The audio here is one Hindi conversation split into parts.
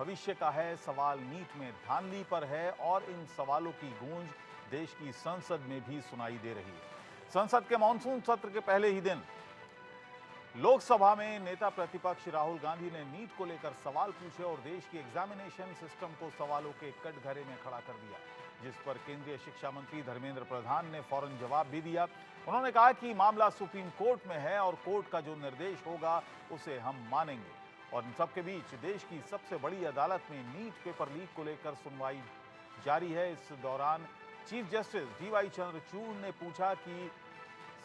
भविष्य का है, सवाल नीट में धांधली पर है और इन सवालों की गूंज देश की संसद में भी सुनाई दे रही है। संसद के मॉनसून सत्र के पहले ही दिन लोकसभा में नेता प्रतिपक्ष राहुल गांधी ने नीट को लेकर सवाल पूछे और देश की एग्जामिनेशन सिस्टम को सवालों के कटघरे में खड़ा कर दिया, जिस पर केंद्रीय शिक्षा मंत्री धर्मेंद्र प्रधान ने फौरन जवाब भी दिया। उन्होंने कहा कि मामला सुप्रीम कोर्ट में है और कोर्ट का जो निर्देश होगा उसे हम मानेंगे। और इन सबके बीच देश की सबसे बड़ी अदालत में नीट पेपर लीक को लेकर सुनवाई जारी है। इस दौरान चीफ जस्टिस डीवाई चंद्रचूड़ ने पूछा कि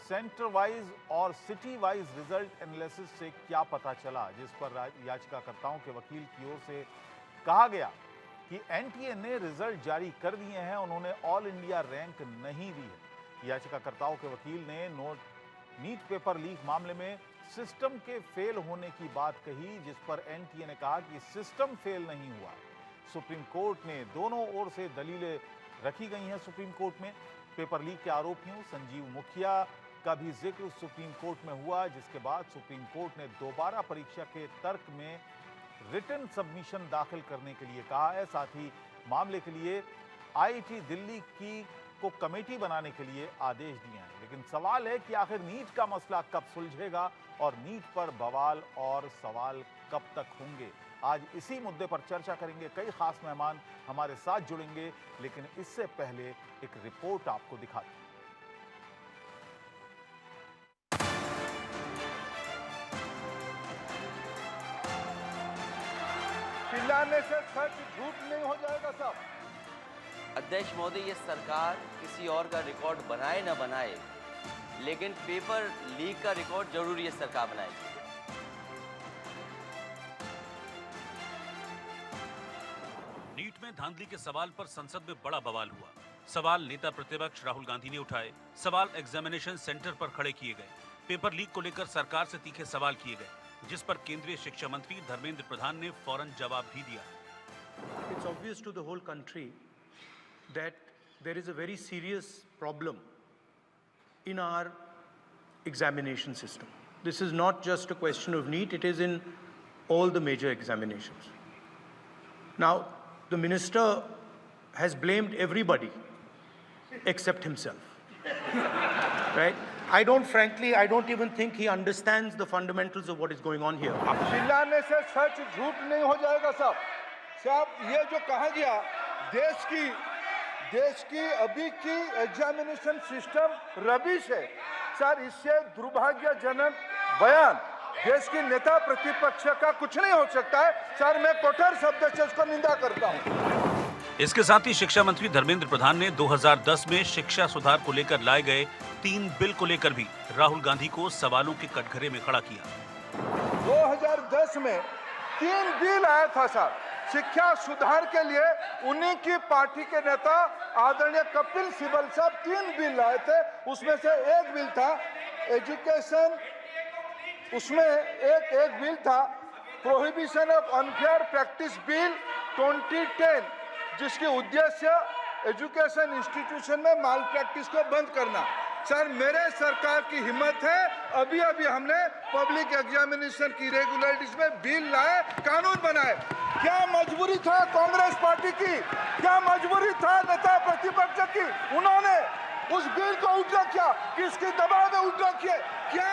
सेंटर वाइज और सिटी वाइज रिजल्ट एनालिसिस से क्या पता चला, जिस पर याचिकाकर्ताओं के वकील की ओर से कहा गया कि एनटीए ने रिजल्ट जारी कर दिए हैं, उन्होंने ऑल इंडिया रैंक नहीं दी है। याचिकाकर्ताओं के वकील ने नीट पेपर लीक मामले में सिस्टम के फेल होने की बात कही, जिस पर एनटीए ने कहा कि सिस्टम फेल नहीं हुआ। सुप्रीम कोर्ट ने दोनों ओर से दलीलें रखी गई हैं। सुप्रीम कोर्ट में पेपर लीक के आरोपियों संजीव मुखिया का भी जिक्र सुप्रीम कोर्ट में हुआ, जिसके बाद सुप्रीम कोर्ट ने दोबारा परीक्षा के तर्क में रिटन सबमिशन दाखिल करने के लिए कहा है। साथ ही मामले के लिए आईआईटी दिल्ली को कमेटी बनाने के लिए आदेश दिए हैं। लेकिन सवाल है कि आखिर नीट का मसला कब सुलझेगा और नीट पर बवाल और सवाल कब तक होंगे। आज इसी मुद्दे पर चर्चा करेंगे। कई खास मेहमान हमारे साथ जुड़ेंगे, लेकिन इससे पहले एक रिपोर्ट आपको दिखाते हैं। चिल्लाने से सच झूठ नहीं हो जाएगा साहब। अध्यक्ष महोदय, ये सरकार किसी और का रिकॉर्ड बनाए ना बनाए, लेकिन पेपर लीक का रिकॉर्ड जरूर ये सरकार बनाएगी। नीट में धांधली के सवाल पर संसद में बड़ा बवाल हुआ। सवाल नेता प्रतिपक्ष राहुल गांधी ने उठाए, सवाल एग्जामिनेशन सेंटर पर खड़े किए गए। पेपर लीक को लेकर सरकार से तीखे सवाल किए गए, जिस पर केंद्रीय शिक्षा मंत्री धर्मेंद्र प्रधान ने फौरन जवाब भी दिया। It's obvious to the whole country that there is a very serious problem in our examination system. This is not just a question of NEET, it is in all the major examinations. Now, the minister has blamed everybody except himself, right? I don't even think he understands the fundamentals of what is going on here. चिल्लाने से सच झूठ नहीं हो जाएगा साहब। साहब, ये जो कहा गया देश की अभी की एग्जामिनेशन सिस्टम रबिश है सर, इससे दुर्भाग्यजनक बयान देश की नेता प्रतिपक्ष का कुछ नहीं हो सकता है सर। मैं कठोर शब्द से इसको निंदा करता हूँ। इसके साथ ही शिक्षा मंत्री धर्मेंद्र प्रधान ने 2010 में शिक्षा सुधार को लेकर लाए गए 3 बिल को लेकर भी राहुल गांधी को सवालों के कटघरे में खड़ा किया। 2010 में 3 बिल आया था सर शिक्षा सुधार के लिए। उन्हीं की पार्टी के नेता आदरणीय कपिल सिब्बल साहब 3 बिल लाए थे। उसमें से एक बिल था एजुकेशन, उसमें एक बिल था prohibition of unfair practice bill 2010, जिसकी उद्देश्य एजुकेशन इंस्टीट्यूशन में माल प्रैक्टिस को बंद करना। सर, मेरे सरकार की हिम्मत है, अभी हमने पब्लिक एग्जामिनेशन की रेगुलरिटीज में बिल लाए, कानून बनाए। क्या मजबूरी था कांग्रेस पार्टी की, क्या मजबूरी था नेता प्रतिपक्ष की? उन्होंने उस बिल को उल्टा किया, किसके दबाव में उल्टा किया? क्या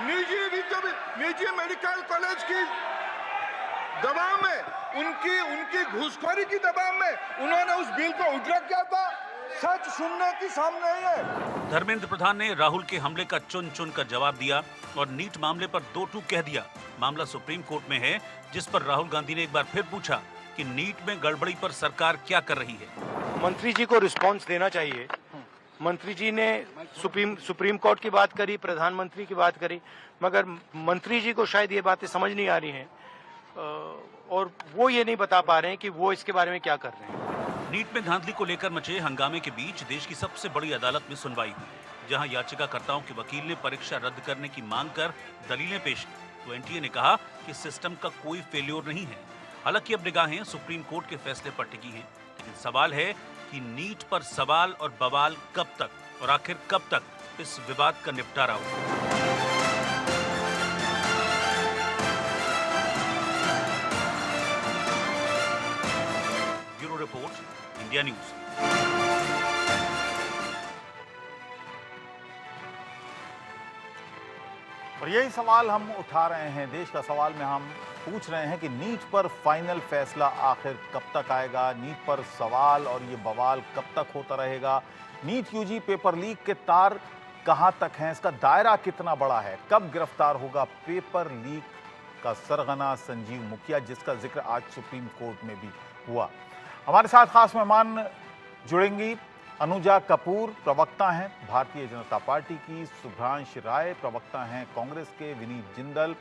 निजी मेडिकल कॉलेज की दबाव में, उनकी घूसखोरी की दबाव में उन्होंने उस बिल को उल्टा किया था? सच सुनने की सामने ही है। धर्मेंद्र प्रधान ने राहुल के हमले का चुन चुन कर जवाब दिया और नीट मामले पर 2 टूक कह दिया। मामला सुप्रीम कोर्ट में है, जिस पर राहुल गांधी ने एक बार फिर पूछा कि नीट में गड़बड़ी पर सरकार क्या कर रही है। मंत्री जी को रिस्पांस देना चाहिए। मंत्री जी ने सुप्रीम कोर्ट की बात करी, प्रधानमंत्री की बात करी, मगर मंत्री जी को शायद ये बातें समझ नहीं आ रही हैं और वो ये नहीं बता पा रहे हैं कि वो इसके बारे में क्या कर रहे हैं। नीट में धांधली को लेकर मचे हंगामे के बीच देश की सबसे बड़ी अदालत में सुनवाई हुई, जहां याचिकाकर्ताओं के वकील ने परीक्षा रद्द करने की मांग कर दलीलें पेश की, तो एनटीए ने कहा कि सिस्टम का कोई फेल्योर नहीं है। हालांकि अब निगाहें सुप्रीम कोर्ट के फैसले पर टिकी हैं, लेकिन सवाल है कि नीट पर सवाल और बवाल कब तक और आखिर कब तक इस विवाद का निपटारा होगा। India news. और यही सवाल हम उठा रहे हैं, देश का सवाल में हम पूछ रहे हैं कि नीट पर फाइनल फैसला आखिर कब तक आएगा। नीट पर सवाल और ये बवाल कब तक होता रहेगा। नीट यूजी पेपर लीक के तार कहां तक हैं, इसका दायरा कितना बड़ा है, कब गिरफ्तार होगा पेपर लीक का सरगना संजीव मुखिया, जिसका जिक्र आज सुप्रीम कोर्ट में भी हुआ। हमारे साथ खास मेहमान जुड़ेंगी। अनुजा कपूर प्रवक्ता हैं भारतीय जनता पार्टी की, शुभ्रांश राय प्रवक्ता हैं कांग्रेस के, विनीत जिंदल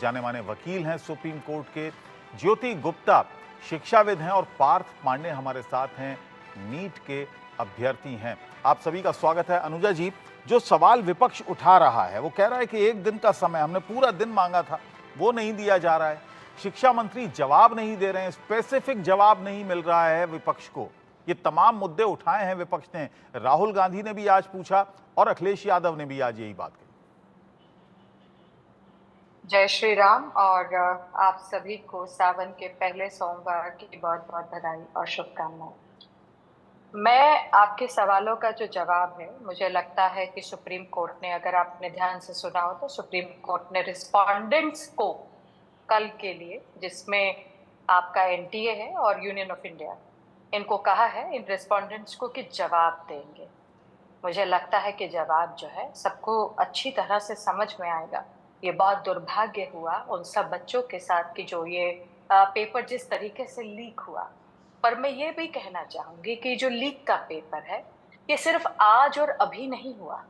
जाने माने वकील हैं सुप्रीम कोर्ट के, ज्योति गुप्ता शिक्षाविद हैं और पार्थ पांडे हमारे साथ हैं, नीट के अभ्यर्थी हैं। आप सभी का स्वागत है। अनुजा जी, जो सवाल विपक्ष उठा रहा है वो कह रहा है कि एक दिन का समय हमने पूरा दिन मांगा था, वो नहीं दिया जा रहा है। शिक्षा मंत्री जवाब नहीं दे रहे हैं, स्पेसिफिक जवाब नहीं मिल रहा है विपक्ष को। ये तमाम मुद्दे उठाए हैं विपक्ष ने, राहुल गांधी ने भी आज पूछा और अखिलेश यादव ने भी आज यही बात कही। जय श्री राम और आप सभी को सावन के पहले सोमवार की बहुत बहुत बधाई और शुभकामनाएं। मैं आपके सवालों का जो जवाब है, मुझे लगता है कि सुप्रीम कोर्ट ने, अगर आपने ध्यान से सुना हो तो सुप्रीम कोर्ट ने रिस्पोंडेंट्स को कल के लिए, जिसमें आपका एनटीए है और यूनियन ऑफ इंडिया, इनको कहा है इन रिस्पोंडेंट्स को कि जवाब देंगे। मुझे लगता है कि जवाब जो है सबको अच्छी तरह से समझ में आएगा। ये बहुत दुर्भाग्य हुआ उन सब बच्चों के साथ कि जो ये पेपर जिस तरीके से लीक हुआ। पर मैं ये भी कहना चाहूँगी कि जो लीक का पेपर है ये सिर्फ आज और अभी नहीं हुआ।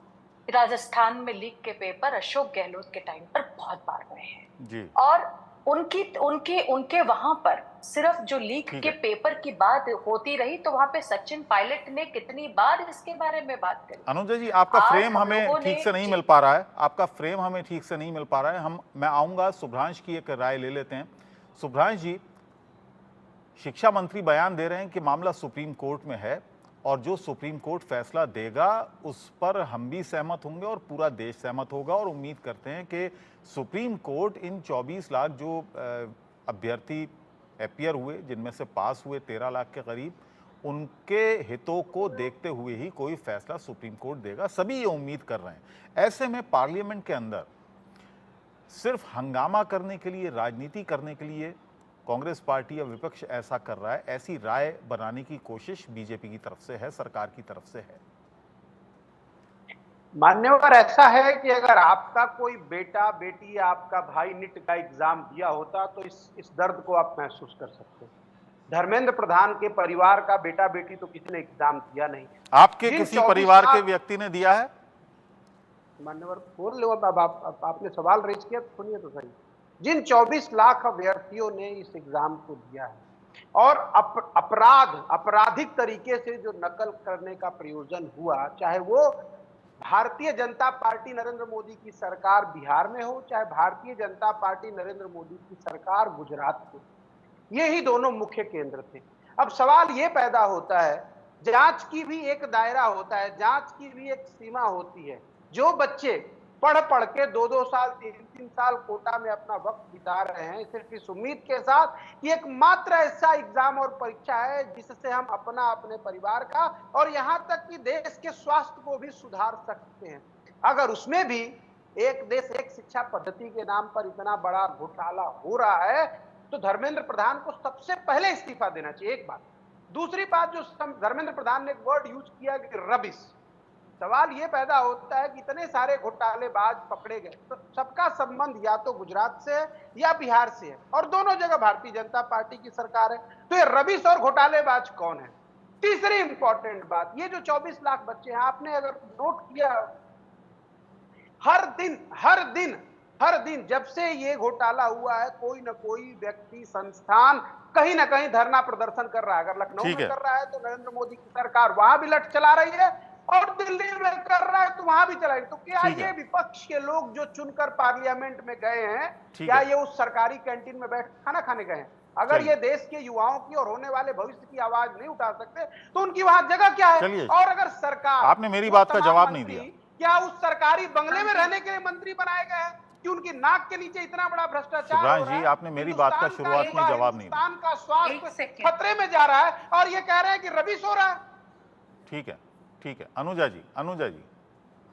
राजस्थान में लीक के पेपर अशोक गहलोत के टाइम पर बहुत बार हुए हैं जी। और उनके वहां पर सिर्फ जो लीक के पेपर की बात होती रही तो वहां पे सचिन पायलट ने कितनी बार इसके बारे में बात करी। अनुजा जी, आपका फ्रेम हमें ठीक से नहीं मिल पा रहा है, आपका फ्रेम हमें ठीक से नहीं मिल पा रहा है। मैं आऊंगा, शुभ्रांश की एक राय ले लेते हैं। शुभ्रांश जी, शिक्षा मंत्री बयान दे रहे हैं कि मामला सुप्रीम कोर्ट में है और जो सुप्रीम कोर्ट फैसला देगा उस पर हम भी सहमत होंगे और पूरा देश सहमत होगा, और उम्मीद करते हैं कि सुप्रीम कोर्ट इन 24 लाख जो अभ्यर्थी अपीयर हुए, जिनमें से पास हुए 13 लाख के करीब, उनके हितों को देखते हुए ही कोई फैसला सुप्रीम कोर्ट देगा। सभी ये उम्मीद कर रहे हैं। ऐसे में पार्लियामेंट के अंदर सिर्फ हंगामा करने के लिए, राजनीति करने के लिए कांग्रेस पार्टी या विपक्ष ऐसा कर रहा है, ऐसी राय बनाने की कोशिश बीजेपी की तरफ से है, सरकार की तरफ से है। मान्यवर, ऐसा है कि अगर आपका कोई बेटा बेटी या आपका भाई नीट का एग्जाम दिया होता तो इस दर्द को आप महसूस कर सकते हैं। धर्मेंद्र प्रधान के परिवार का बेटा बेटी तो किसी ने एग्जाम दिया नहीं। आपके किसी परिवार के व्यक्ति ने दिया है? मान्यवर बोल लो, अब आपने सवाल रेज किया तो सुनिए तो सही। जिन 24 लाख अभ्यर्थियों ने इस एग्जाम को दिया है और आपराधिक तरीके से जो नकल करने का प्रयोजन हुआ, चाहे वो भारतीय जनता पार्टी नरेंद्र मोदी की सरकार बिहार में हो, चाहे भारतीय जनता पार्टी नरेंद्र मोदी की सरकार गुजरात में, ये ही दोनों मुख्य केंद्र थे। अब सवाल ये पैदा होता है, जांच की भी एक दायरा होता है, जांच की भी एक सीमा होती है। जो बच्चे पढ़ के 2-2 साल 3-3 साल कोटा में अपना वक्त बिता रहे हैं सिर्फ इस उम्मीद के साथ कि एक मात्र ऐसा एग्जाम और परीक्षा है जिससे हम अपने परिवार का और यहाँ तक कि देश के स्वास्थ्य को भी सुधार सकते हैं, अगर उसमें भी एक देश एक शिक्षा पद्धति के नाम पर इतना बड़ा घोटाला हो रहा है तो धर्मेंद्र प्रधान को सबसे पहले इस्तीफा देना चाहिए। एक बात। दूसरी बात, जो धर्मेंद्र प्रधान ने एक वर्ड यूज किया कि रबिश, सवाल ये पैदा होता है कि इतने सारे घोटालेबाज पकड़े गए तो सबका संबंध या तो गुजरात से है या बिहार से है और दोनों जगह भारतीय जनता पार्टी की सरकार है, तो ये रबिश और घोटालेबाज कौन है? तीसरी इंपॉर्टेंट बात, ये जो 24 लाख बच्चे हैं, आपने अगर नोट किया, हर दिन जब से ये घोटाला हुआ है कोई ना कोई व्यक्ति संस्थान कहीं ना कहीं धरना प्रदर्शन कर रहा है। अगर लखनऊ में कर रहा है तो नरेंद्र मोदी की सरकार वहां भी लठ चला रही है और दिल्ली में कर रहा है तो वहां भी चलाएगी। तो क्या ये विपक्ष के लोग जो चुनकर पार्लियामेंट में गए हैं, क्या ये उस सरकारी कैंटीन में बैठ खाना खाने गए हैं? अगर ये देश के युवाओं की और होने वाले भविष्य की आवाज नहीं उठा सकते तो उनकी वहां जगह क्या है? और अगर सरकार, आपने मेरी बात का जवाब नहीं दिया, क्या उस सरकारी बंगले में रहने के लिए मंत्री बनाए गए हैं? कि उनकी नाक के नीचे इतना बड़ा भ्रष्टाचार शिवराज हो रहा जी, है। आपने मेरी बात का हिंदुस्तान शुरुआत में युवा, जवाब नहीं दिया। हिंदुस्तान का स्वास्थ्य खतरे में जा रहा है और ये कह रहे हैं कि रबिश हो रहा है। ठीक है, ठीक है। अनुजा जी,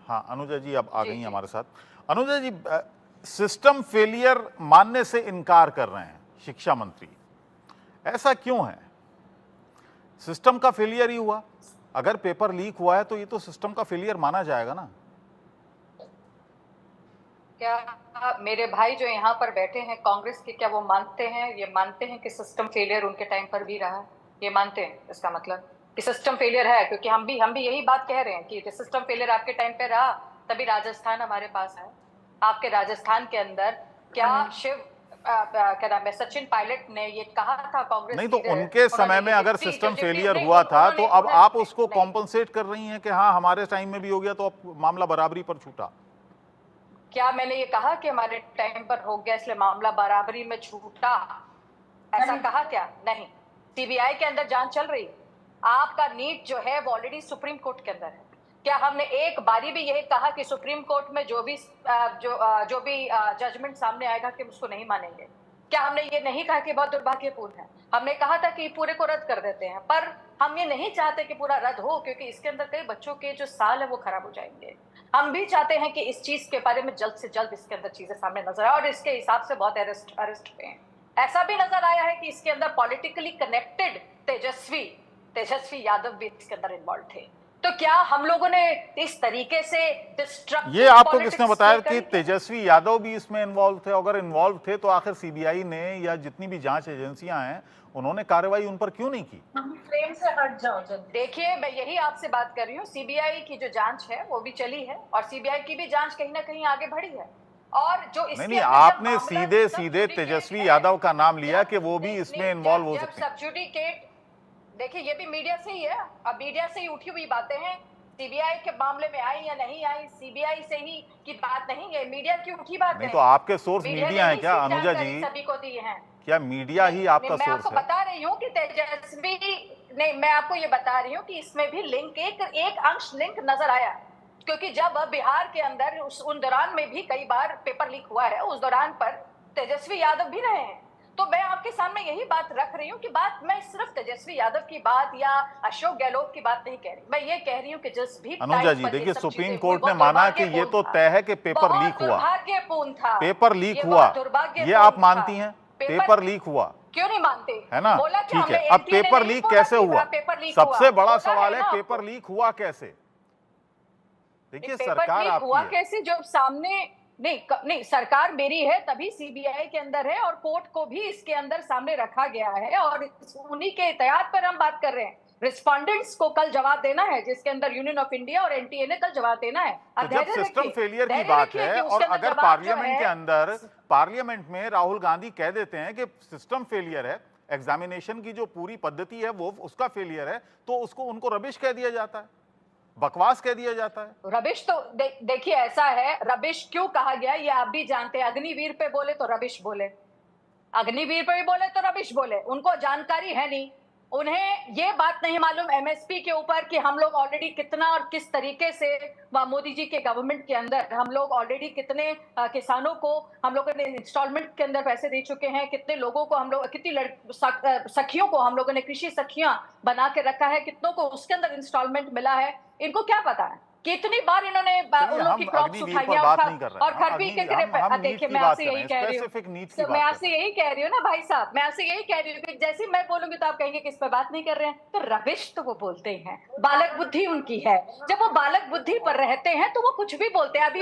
हाँ अनुजा जी अब आ जी, गई जी। हमारे साथ। अनुजा जी, सिस्टम फेलियर मानने से इनकार कर रहे हैं शिक्षा मंत्री, ऐसा क्यों है? सिस्टम का फेलियर ही हुआ, अगर पेपर लीक हुआ है तो ये तो सिस्टम का फेलियर माना जाएगा ना। क्या मेरे भाई जो यहाँ पर बैठे हैं कांग्रेस के, क्या वो मानते हैं, ये मानते हैं कि सिस्टम फेलियर उनके टाइम पर भी रहा? ये मानते हैं? इसका मतलब कि सिस्टम फेलियर है, क्योंकि हम भी यही बात कह रहे हैं कि सिस्टम फेलियर आपके टाइम पे रहा, तभी राजस्थान हमारे पास है। आपके राजस्थान के अंदर क्या क्या नाम है, सचिन पायलट ने ये कहा था कांग्रेस नहीं तो लीडर, उनके समय उन्होंने में ये अगर जितनी- सिस्टम जो फेलियर जितनी- हुआ था तो अब उन्होंने- आप उसको नहीं। कॉम्पनसेट कर रही हैं कि हाँ हमारे टाइम में भी हो गया तो अब मामला बराबरी पर छूटा। क्या मैंने ये कहा कि हमारे टाइम पर हो गया इसलिए मामला बराबरी में छूटा? ऐसा कहा क्या? नहीं। सीबीआई के अंदर जांच चल रही है। आपका नीट जो है वो ऑलरेडी सुप्रीम कोर्ट के अंदर है। क्या हमने एक बारी भी यही कहा कि सुप्रीम कोर्ट में जो भी जजमेंट सामने आएगा कि उसको नहीं मानेंगे? क्या हमने ये नहीं कहा कि बहुत दुर्भाग्यपूर्ण है? हमने कहा था कि पूरे को रद्द कर देते हैं, पर हम ये नहीं चाहते कि पूरा रद्द हो, क्योंकि इसके अंदर कई बच्चों के जो साल है वो खराब हो जाएंगे। हम भी चाहते हैं कि इस चीज के बारे में जल्द से जल्द इसके अंदर चीजें सामने नजर आए, और इसके हिसाब से बहुत अरेस्ट हुए हैं। ऐसा भी नजर आया है कि इसके अंदर पॉलिटिकली कनेक्टेड तेजस्वी यादव भी इसके अंदर इन्वॉल्व थे। तो क्या हम लोगों ने इस तरीके से डिस्ट्रक्टिव ये आपको पॉलिटिक्स किसने बताया करी? कि तेजस्वी यादव भी इसमें इन्वॉल्व थे? अगर इन्वॉल्व थे तो आखिर सीबीआई ने या जितनी भी जांच एजेंसियां हैं उन्होंने कार्रवाई उन पर क्यों नहीं की? फ्रेम से हट जाओ। देखिए, मैं यही आपसे बात कर रही हूँ, सीबीआई की जो जांच है वो भी चली है, और सीबीआई की भी जांच कहीं ना कहीं आगे बढ़ी है। और जो इसके नहीं, अंदर जब आपने मामला सीधे सब सीधे जुडिकेट तेजस्वी है, यादव का नाम लिया जब- कि वो भी नहीं, इसमें नहीं, इन्वॉल्व हो जब सकते हैं। सब जुडिकेट, देखिए ये भी मीडिया से ही है, अब मीडिया से ही उठी हुई बातें हैं। सीबीआई के मामले में आई या नहीं आई, सीबीआई से ही की बात नहीं है, मीडिया की उठी बात नहीं है। तो आपके सोर्स मीडिया मीडिया ने है ही क्या सिर्फ अनुजा जानकारी जी? सभी को दी है। क्या मीडिया ही आपका मैं सोर्स आपको है? बता रही हूँ कि तेजस्वी, नहीं मैं आपको ये बता रही हूँ कि इसमें भी लिंक, एक अंश लिंक नजर आया, क्योंकि जब बिहार के अंदर उन दौरान में भी कई बार पेपर लीक हुआ है, उस दौरान पर तेजस्वी यादव भी रहे हैं। तो मैं आपके सामने यही बात रख रही हूँ कि बात मैं सिर्फ तेजस्वी यादव की बात या अशोक गहलोत की बात नहीं कह रही, मैं ये कह रही हूँ कि जिस भी अनुजा जी, देखिए सुप्रीम कोर्ट ने माना कि ये तो तय है कि पेपर लीक हुआ, दुर्भाग्यपूर्ण था, पेपर लीक ये हुआ, बहुत दुर्भाग्यपूर्ण ये आप था। मानती हैं? पेपर लीक हुआ क्यों नहीं मानते? है ना? बोला कि ठीक हमने है, अब NTA ने पेपर नहीं लीक बोला कैसे कि हुआ? पेपर लीक सबसे हुआ। बड़ा होता सवाल है ना पेपर आपको। लीक हुआ कैसे? देखिए पेपर सरकार लीक हुआ आपकी है। कैसे जब सामने नहीं सरकार मेरी है, तभी सीबीआई के अंदर है, और कोर्ट को भी इसके अंदर सामने रखा गया है, और उन्हीं के एहतियात पर हम बात कर रहे हैं। रिस्पोंडेंट्स को कल जवाब देना है, जिसके अंदर यूनियन ऑफ इंडिया और एनटीए ने कल जवाब देना है। तो जब सिस्टम फेलियर की बात है और अगर पार्लियामेंट के अंदर, पार्लियामेंट में राहुल गांधी कह देते हैं कि सिस्टम फेलियर है, एग्जामिनेशन की जो पूरी पद्धति है वो उसका फेलियर है, तो उसको उनको रबिश कह दिया जाता है, बकवास कह दिया जाता है। रबिश तो देखिए ऐसा है, रबिश क्यों कहा गया ये आप भी जानते हैं। अग्निवीर पे बोले तो रबिश बोले, अग्निवीर पे भी बोले तो रबिश बोले, उनको जानकारी है नहीं, उन्हें ये बात नहीं मालूम एमएसपी के ऊपर कि हम लोग ऑलरेडी कितना और किस तरीके से मोदी जी के गवर्नमेंट के अंदर हम लोग ऑलरेडी कितने किसानों को हम लोगों ने इंस्टॉलमेंट के अंदर पैसे दे चुके हैं, कितने लोगों को हम लोग, कितनी सखियों को हम लोगों ने कृषि सखियां बना के रखा है, कितनों को उसके अंदर इंस्टॉलमेंट मिला है। इनको क्या पता है कितनी बार इन्होंने उन लोग की क्रॉप्स उठाई है और खरबी के देखिए मैं आपसे यही कह रही हूँ, मैं आपसे यही कह रही हूँ ना भाई साहब, मैं आपसे यही कह रही हूँ कि जैसे मैं बोलूंगी तो आप कहेंगे कि इस पर बात नहीं कर रहे हैं। तो रविश तो वो बोलते ही हैं, बालक बुद्धि उनकी है, जब वो बालक बुद्धि पर रहते हैं तो वो कुछ भी बोलते हैं। अभी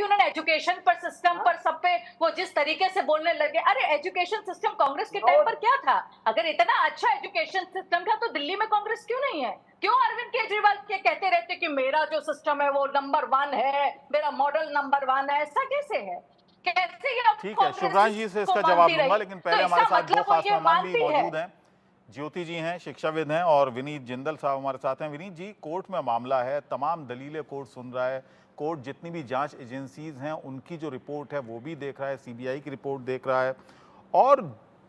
उन्होंने एजुकेशन पर, सिस्टम पर, सब पे वो जिस तरीके से बोलने लगे। अरे एजुकेशन सिस्टम कांग्रेस के टाइम पर क्या था? अगर इतना अच्छा एजुकेशन सिस्टम था तो दिल्ली में कांग्रेस क्यों नहीं है? क्यों अरविंद केजरीवाल के कहते रहते कि मेरा जो सिस्टम है वो नंबर 1 है, मेरा मॉडल नंबर 1 है? ऐसा कैसे है? कैसे ये? ठीक है, शिवराज जी से इसका जवाब दूंगा, लेकिन पहले हमारे साथ दो खास मेहमान भी मौजूद हैं। ज्योति जी हैं, शिक्षाविद हैं, और विनीत जिंदल साहब हमारे साथ हैं। विनीत जी, कोर्ट में मामला है, तमाम दलीलें कोर्ट सुन रहा है, कोर्ट जितनी भी जांच एजेंसीज हैं उनकी जो रिपोर्ट है वो भी देख रहा है, सीबीआई की रिपोर्ट देख रहा है, और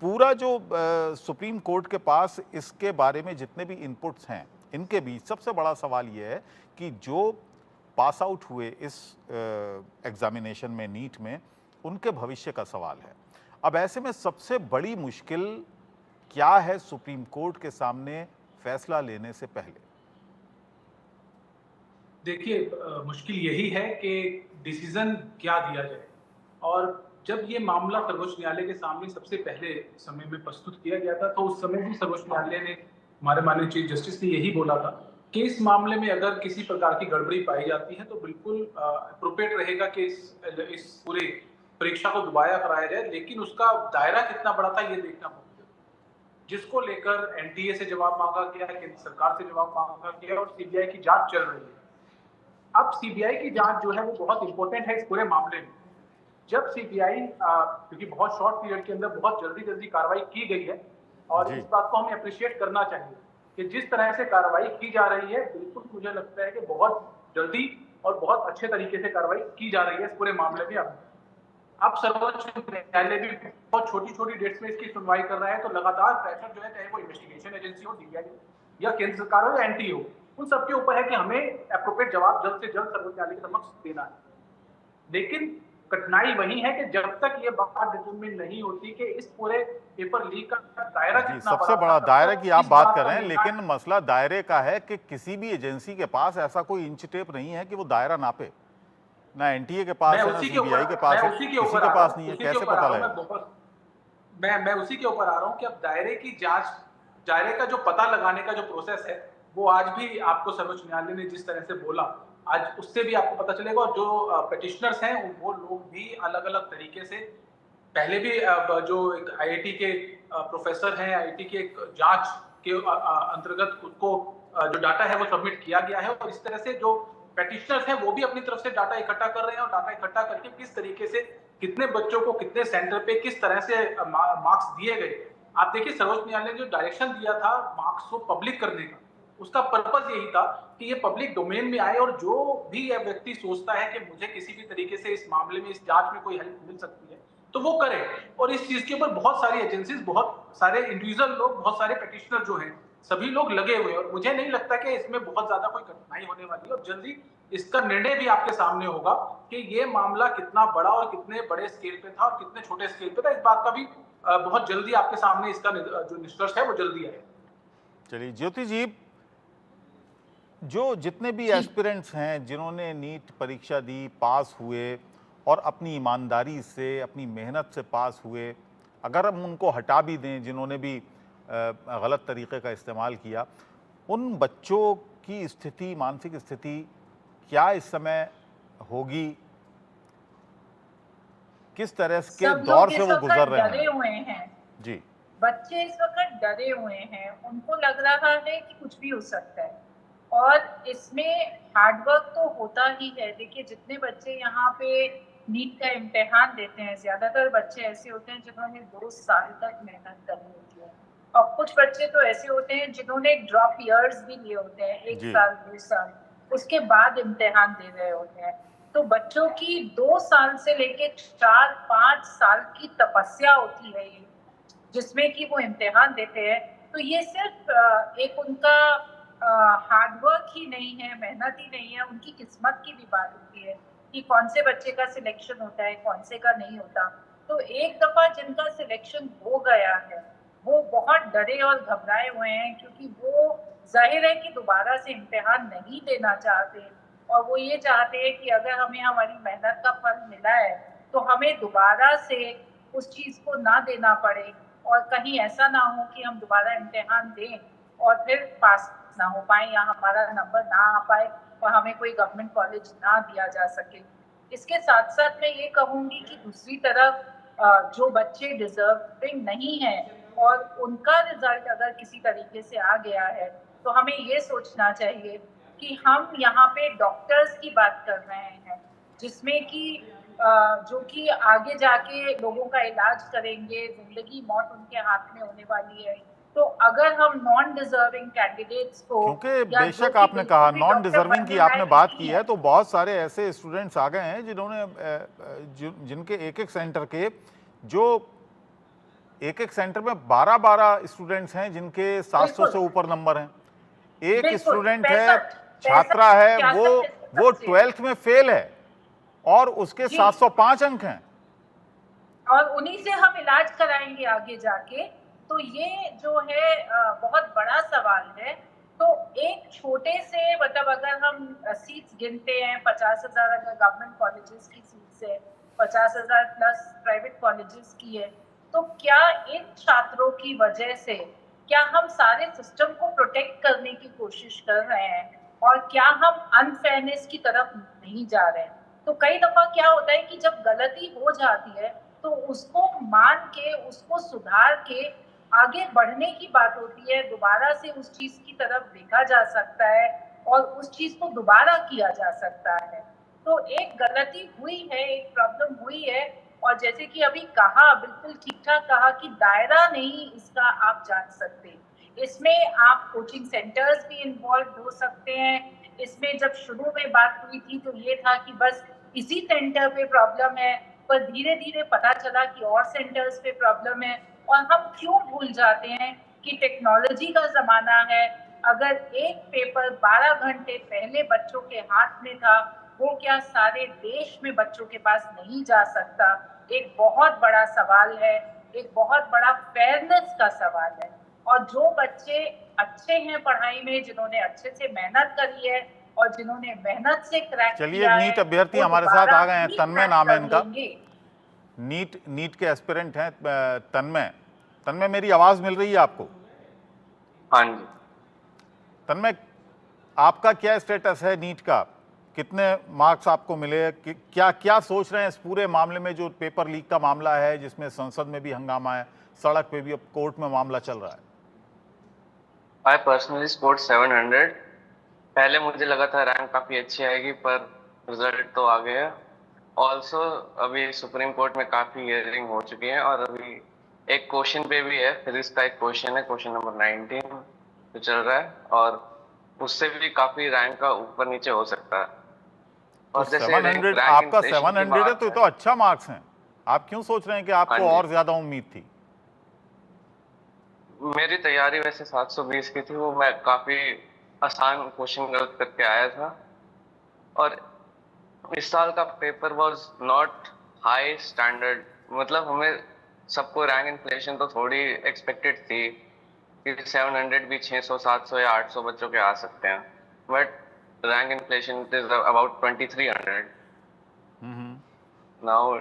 पूरा जो सुप्रीम कोर्ट के पास इसके बारे में जितने भी इनपुट्स हैं, इनके बीच सबसे बड़ा सवाल ये है कि जो पास आउट हुए इस एग्जामिनेशन में, नीट में, उनके भविष्य का सवाल है। अब ऐसे में सबसे बड़ी मुश्किल क्या है सुप्रीम कोर्ट के सामने फैसला लेने से पहले? देखिए, मुश्किल यही है कि डिसीजन क्या दिया जाए। और जब ये मामला सर्वोच्च न्यायालय के सामने सबसे पहले समय में प्रस्तुत किया गया था, तो उस समय भी सर्वोच्च न्यायालय ने, हमारे माननीय चीफ जस्टिस ने यही बोला था कि इस मामले में अगर किसी प्रकार की गड़बड़ी पाई जाती है तो बिल्कुल अप्रोप्रिएट रहेगा कि इस पूरे परीक्षा को दोबारा कराया जाए, लेकिन उसका दायरा कितना बड़ा था ये देखना होगा। जिसको लेकर एनटीए से जवाब मांगा गया, केंद्र सरकार से जवाब मांगा गया और सीबीआई की जांच चल रही है। अब सीबीआई की जांच जो है वो बहुत इंपॉर्टेंट है इस पूरे मामले में। जब सीबीआई, क्योंकि बहुत शॉर्ट पीरियड के अंदर बहुत जल्दी कार्रवाई की गई है, और इस बात को हमें अप्रिशिएट करना चाहिए कि जिस तरह से कार्रवाई की जा रही है, बिल्कुल मुझे लगता है कि बहुत जल्दी और बहुत अच्छे तरीके से कार्रवाई की जा रही है इस पूरे मामले में। अब सर्वोच्च न्यायालय भी बहुत छोटी डेट्स में इसकी सुनवाई कर रहा है, तो लगातार प्रेशर जो है, चाहे वो इन्वेस्टिगेशन एजेंसी हो, सीबीआई या केंद्र सरकार हो या एनटीए हो, उन सबके ऊपर है कि हमें एप्रोप्रिएट जवाब जल्द से जल्द सर्वोच्च न्यायालय के समक्ष देना है। लेकिन कठिनाई वही है कि जब तक ये बात डिटरमिन नहीं होती कि इस पूरे पेपर लीक का दायरा कितना सबसे बड़ा दायरा की आप बात कर रहे हैं, लेकिन मसला दायरे का है कि किसी भी एजेंसी के पास ऐसा कोई इंच टेप नहीं है कि वो दायरा नापे। ना एनटीए के पास है, ना सीबीआई के पास है, किसी के पास नहीं है। कैसे पता लगेगा? मैं उसी के ऊपर आ रहा हूँ कि अब दायरे की जांच, दायरे का जो पता लगाने का जो प्रोसेस है, वो आज भी आपको सर्वोच्च न्यायालय ने जिस तरह से बोला, आज उससे भी आपको पता चलेगा। और जो पेटिशनर्स हैं वो लोग भी अलग अलग तरीके से, पहले भी जो एक आईआईटी के प्रोफेसर हैं, आईआईटी के जांच के अंतर्गत उसको जो डाटा है वो सबमिट किया गया है, और इस तरह से जो पेटिशनर्स हैं वो भी अपनी तरफ से डाटा इकट्ठा कर रहे हैं, और डाटा इकट्ठा करके किस तरीके से कितने बच्चों को कितने सेंटर पे किस तरह से मार्क्स दिए गए। आप देखिए, सर्वोच्च न्यायालय ने जो डायरेक्शन दिया था मार्क्स को पब्लिक करने का, उसका पर्पस यही था कि ये पब्लिक डोमेन में आए, और जो भी यह व्यक्ति सोचता है कि मुझे किसी भी तरीके से इस मामले में, इस जांच में कोई हेल्प मिल सकती है, तो वो करे। और इस चीज के ऊपर बहुत सारी एजेंसीज, बहुत सारे इंडिविजुअल लोग, बहुत सारे पेटिशनर जो हैं, सभी लोग लगे हुए हैं, और मुझे नहीं लगता कि इसमें बहुत ज्यादा कोई कठिनाई होने वाली है। और जल्दी इसका निर्णय भी आपके सामने होगा कि ये मामला कितना बड़ा और कितने बड़े स्केल पे था और कितने छोटे स्केल पे था। इस बात का भी बहुत जल्दी आपके सामने इसका जो निष्कर्ष है वो जल्दी आएगा। चलिए ज्योति जी, जो जितने भी एस्पिरेंट्स हैं जिन्होंने नीट परीक्षा दी, पास हुए और अपनी ईमानदारी से, अपनी मेहनत से पास हुए, अगर हम उनको हटा भी दें जिन्होंने भी गलत तरीके का इस्तेमाल किया, उन बच्चों की स्थिति, मानसिक स्थिति क्या इस समय होगी? किस तरह के दौर से वो गुजर रहे हैं? डरे हुए हैं जी, बच्चे इस वक्त डरे हुए हैं, उनको लग रहा है कि कुछ भी हो सकता है, और इसमें हार्डवर्क तो होता ही है। देखिए, जितने बच्चे यहाँ पे नीट का इम्तिहान देते हैं, ज्यादातर बच्चे ऐसे होते हैं जिन्होंने 2 साल तक मेहनत करनी होती है, और कुछ बच्चे तो ऐसे होते हैं जिन्होंने ड्रॉप ईयर्स भी लिए होते हैं, 1 साल 2 साल, उसके बाद इम्तिहान दे रहे होते हैं। तो बच्चों की 2 साल से लेके 4-5 साल की तपस्या होती है ये, जिसमें कि वो इम्तिहान देते हैं। तो ये सिर्फ एक उनका हार्डवर्क ही नहीं है, मेहनत ही नहीं है, उनकी किस्मत की भी बात होती है कि कौन से बच्चे का सिलेक्शन होता है, कौन से का नहीं होता। तो एक दफा जिनका सिलेक्शन हो गया है वो बहुत डरे और घबराए हुए हैं, क्योंकि वो जाहिर है कि दोबारा से इम्तिहान नहीं देना चाहते, और वो ये चाहते हैं कि अगर हमें हमारी मेहनत का फल मिला है तो हमें दोबारा से उस चीज़ को ना देना पड़े, और कहीं ऐसा ना हो कि हम दोबारा इम्तिहान दें और फिर पास ना हो पाए या हमारा नंबर ना आ पाए और हमें कोई गवर्नमेंट कॉलेज ना दिया जा सके। इसके साथ साथ मैं ये कहूँगी कि दूसरी तरफ जो बच्चे डिजर्विंग नहीं है और उनका रिजल्ट अगर किसी तरीके से आ गया है, तो हमें ये सोचना चाहिए कि हम यहाँ पे डॉक्टर्स की बात कर रहे हैं, जिसमें कि जो कि आगे जाके लोगों का इलाज करेंगे, जिंदगी मौत उनके हाथ में होने वाली है। तो अगर हम नॉन डिजर्विंग कैंडिडेट्स को, क्योंकि बेशक आपने कहा नॉन डिजर्विंग की आपने बात की है, तो बहुत सारे ऐसे स्टूडेंट्स आ गए हैं जिन्होंने जिनके एक सेंटर के, जो एक सेंटर में 12 स्टूडेंट्स हैं जिनके 700 से ऊपर नंबर हैं। एक स्टूडेंट है, छात्रा है, वो बच्चे। 12th में फेल है और उसके जी। 705 अंक हैं। और उन्हीं से हम इलाज कराएंगे आगे जाके। तो ये जो है बहुत बड़ा सवाल है। तो एक छोटे से मतलब अगर हम सीट्स गिनते हैं 50,000 अगर गवर्नमेंट कॉलेजेस की सीट्स है, 50,000 प्लस प्राइवेट कॉलेजेस की है, तो क्या इन छात्रों की वजह से क्या हम सारे सिस्टम को प्रोटेक्ट करने की कोशिश कर रहे हैं और क्या हम अनफेयरनेस की तरफ नहीं जा रहे हैं? तो कई दफा क्या होता है कि जब गलती हो जाती है तो उसको मान के उसको सुधार के आगे बढ़ने की बात होती है, दोबारा से उस चीज की तरफ देखा जा सकता है और उस चीज को दोबारा किया जा सकता है। तो एक गलती हुई है, एक प्रॉब्लम हुई है और जैसे कि अभी कहा, बिल्कुल ठीक ठाक कहा कि दायरा नहीं इसका आप जान सकते। इसमें आप कोचिंग सेंटर्स भी इन्वॉल्व हो सकते हैं। इसमें जब शुरू में बात हुई थी तो ये था कि बस इसी सेंटर पे प्रॉब्लम है, पर धीरे धीरे पता चला कि और सेंटर्स पे प्रॉब्लम है। और हम क्यों भूल जाते हैं कि टेक्नोलॉजी का जमाना है। अगर एक पेपर 12 घंटे पहले बच्चों के हाथ में था, वो क्या सारे देश में बच्चों के पास नहीं जा सकता? एक बहुत बड़ा सवाल है, एक बहुत बड़ा फेयरनेस का सवाल है। और जो बच्चे अच्छे हैं पढ़ाई में, जिन्होंने अच्छे से मेहनत करी है और जिन्होंने मेहनत से क्रैक चलिए, किया है, नीट अभ्यर्थी वो हमारे साथ दोबारा आ गए हैं। भी तन्मय क्रैक नाम है कर इनका। लेंगे। नीट के एस्पिरेंट हैं तन्मय, मेरी आवाज मिल रही है आपको? हाँ जी। तन्मय, आपका क्या स्टेटस है नीट का? कितने मार्क्स आपको मिले? क्या क्या सोच रहे हैं इस पूरे मामले में, जो पेपर लीक का मामला है, जिसमें संसद में भी हंगामा है, सड़क पे भी, अब कोर्ट में मामला चल रहा है? I personally scored 700। पहले मुझे लगा था रैंक काफी अच्छी आएगी, पर रिजल्ट तो आ गया। ऑल्सो अभी सुप्रीम कोर्ट में काफी हियरिंग हो चुकी है और अभी एक क्वेश्चन पे भी है, फिजिक्स का एक क्वेश्चन है, क्वेश्चन नंबर 19 जो चल रहा है, और उससे भी काफी रैंक का ऊपर नीचे हो सकता है। और तो जैसे 700, रैंक आपका इन्फ्लेशन की 700 है बात तो ये तो अच्छा मार्क्स हैं। आप क्यों सोच रहे हैं कि हाँ आपको जी। और ज्यादा उम्मीद थी? मेरी तैयारी वैसे 720 की थी, वो मैं काफी आसान क्वेश्चन गलत करके आया था। और इस साल का paper was not high standard, मतलब हमें सबको रैंक इन्फ्लेशन तो थोड़ी एक्सपेक्टेड थी कि 700 भी 600, 700 या 800 बच्चों के आ सकते हैं, but rank inflation is about 2300 now.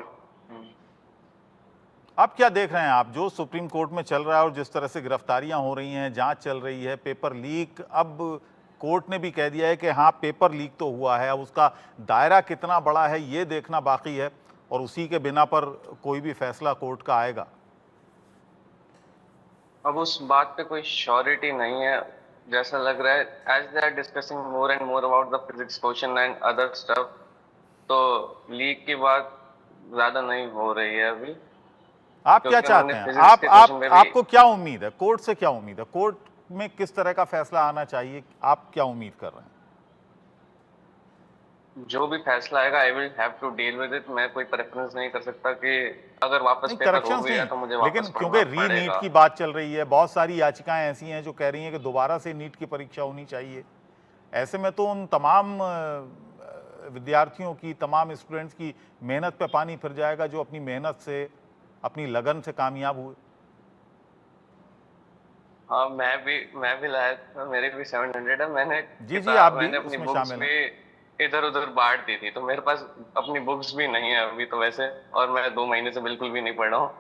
आप क्या देख रहे हैं, आप जो सुप्रीम कोर्ट में चल रहा है और जिस तरह से गिरफ्तारियां हो रही हैं, जांच चल रही है, पेपर लीक, अब कोर्ट ने भी कह दिया है कि हाँ पेपर लीक तो हुआ है, अब उसका दायरा कितना बड़ा है ये देखना बाकी है और उसी के बिना पर कोई भी फैसला कोर्ट का आएगा। अब उस बात पे कोई श्योरिटी नहीं है जैसा लग रहा है। As they are discussing more and more about the physics question and other stuff, तो लीक की बात ज्यादा नहीं हो रही है अभी। आप क्या चाहते हैं? आपको क्या उम्मीद है? कोर्ट से क्या उम्मीद है? कोर्ट में किस तरह का फैसला आना चाहिए? आप क्या उम्मीद कर रहे हैं? जो भी फैसला आएगा I will have to deal with it. मैं कोई प्रेफरेंस नहीं कर सकता कि अगर वापस पेपर हो गया तो मुझे वापस लेकिन क्योंकि री नीट की बात चल रही है, बहुत सारी याचिकाएं ऐसी हैं जो कह रही हैं कि दोबारा से नीट की परीक्षा होनी चाहिए। ऐसे में तो उन तमाम विद्यार्थियों की, तमाम स्टूडेंट्स की मेहनत पे पानी फिर जाएगा जो अपनी मेहनत से, अपनी लगन से कामयाब हुए। हाँ, मैं भी लाया था, मेरे भी 700 है। मैंने आप भी मैंने अपनी उसमें बुक्स शामिल हैं। भी इधर उधर बांट दी थी, तो मेरे पास अपनी बुक्स भी नहीं है अभी तो वैसे, और मैं 2 महीने से बिल्कुल भी नहीं पढ़ रहा हूँ।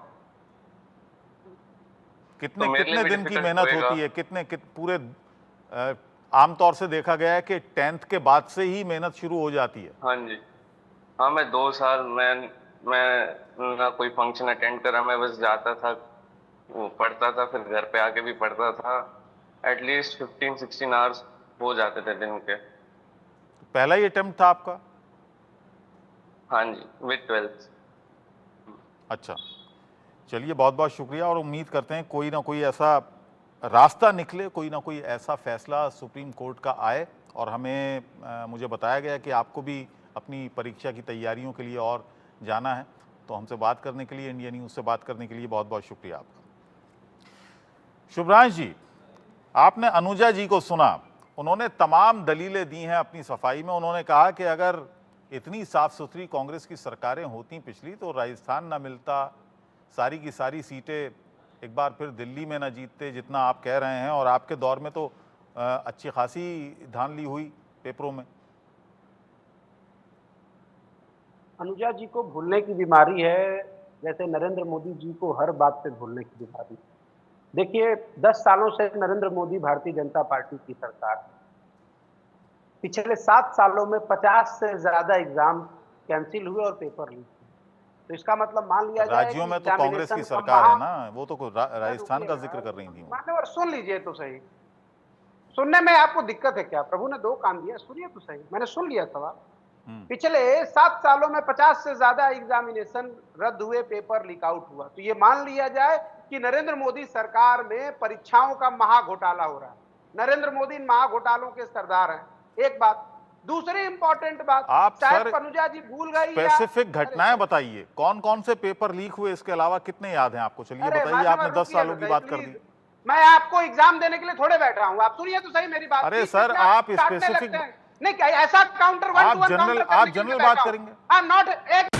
कितने तो मेरे लिए भी दिन की difficult मेहनत होएगा। होती है? पूरे आमतौर से देखा गया है कि 10th के बाद से ही मेहनत शुरू हो जाती है। हाँ जी, हाँ, मैं 2 साल मैं ना कोई फंक्शन अटेंड करा, मैं बस जाता था, वो पढ़ता था, फिर घर पे आके भी पढ़ता था। एटलीस्ट 15-16 आवर्स हो जाते थे दिन के। पहला ही अटेम्प्ट था आपका? हाँ जी, विद 12th। अच्छा, चलिए, बहुत बहुत शुक्रिया और उम्मीद करते हैं कोई ना कोई ऐसा रास्ता निकले, कोई ना कोई ऐसा फैसला सुप्रीम कोर्ट का आए। और हमें मुझे बताया गया कि आपको भी अपनी परीक्षा की तैयारियों के लिए और जाना है, तो हमसे बात करने के लिए, इंडिया न्यूज़ से बात करने के लिए बहुत बहुत शुक्रिया आपका। शुभ्रांश जी, आपने अनुजा जी को सुना, उन्होंने तमाम दलीलें दी हैं अपनी सफाई में। उन्होंने कहा कि अगर इतनी साफ सुथरी कांग्रेस की सरकारें होती पिछली तो राजस्थान ना मिलता, सारी की सारी सीटें एक बार फिर दिल्ली में ना जीतते जितना आप कह रहे हैं, और आपके दौर में तो अच्छी खासी धांधली हुई पेपरों में। अनुजा जी को भूलने की बीमारी है, जैसे नरेंद्र मोदी जी को हर बात पे भूलने की बीमारी। देखिए 10 सालों से नरेंद्र मोदी भारतीय जनता पार्टी की सरकार, पिछले 7 सालों में 50 से ज्यादा एग्जाम कैंसिल हुए और पेपर लीक हुए। तो इसका मतलब मान लिया जाए राज्यों में तो कांग्रेस की सरकार है ना, वो तो राजस्थान का जिक्र कर रही थी। मान्यवर सुन लीजिए तो सही, सुनने में आपको दिक्कत है क्या? प्रभु ने 2 कान दिया, सुनिए तो सही, मैंने सुन लिया सवाल। पिछले 7 सालों में 50 से ज्यादा एग्जामिनेशन रद्द हुए, पेपर लीक आउट हुआ। तो ये मान लिया जाए कि नरेंद्र मोदी सरकार में परीक्षाओं का महा घोटाला हो रहा है। नरेंद्र मोदी इन महा घोटालों के सरदार हैं, एक बात। दूसरी इंपॉर्टेंट बात, आप शायद सर पनुजा जी भूल गई, स्पेसिफिक घटनाएं बताइए, कौन कौन से पेपर लीक हुए, इसके अलावा कितने याद हैं आपको? चलिए बताइए, आपने 10 सालों की बात कर दी। मैं आपको एग्जाम देने के लिए थोड़े बैठ रहा हूँ, आप सुनिए तो सही मेरी बात। अरे सर आप स्पेसिफिक नहीं, ऐसा काउंटर 1 to 1 आप जनरल बात करेंगे। आई एम नॉट एक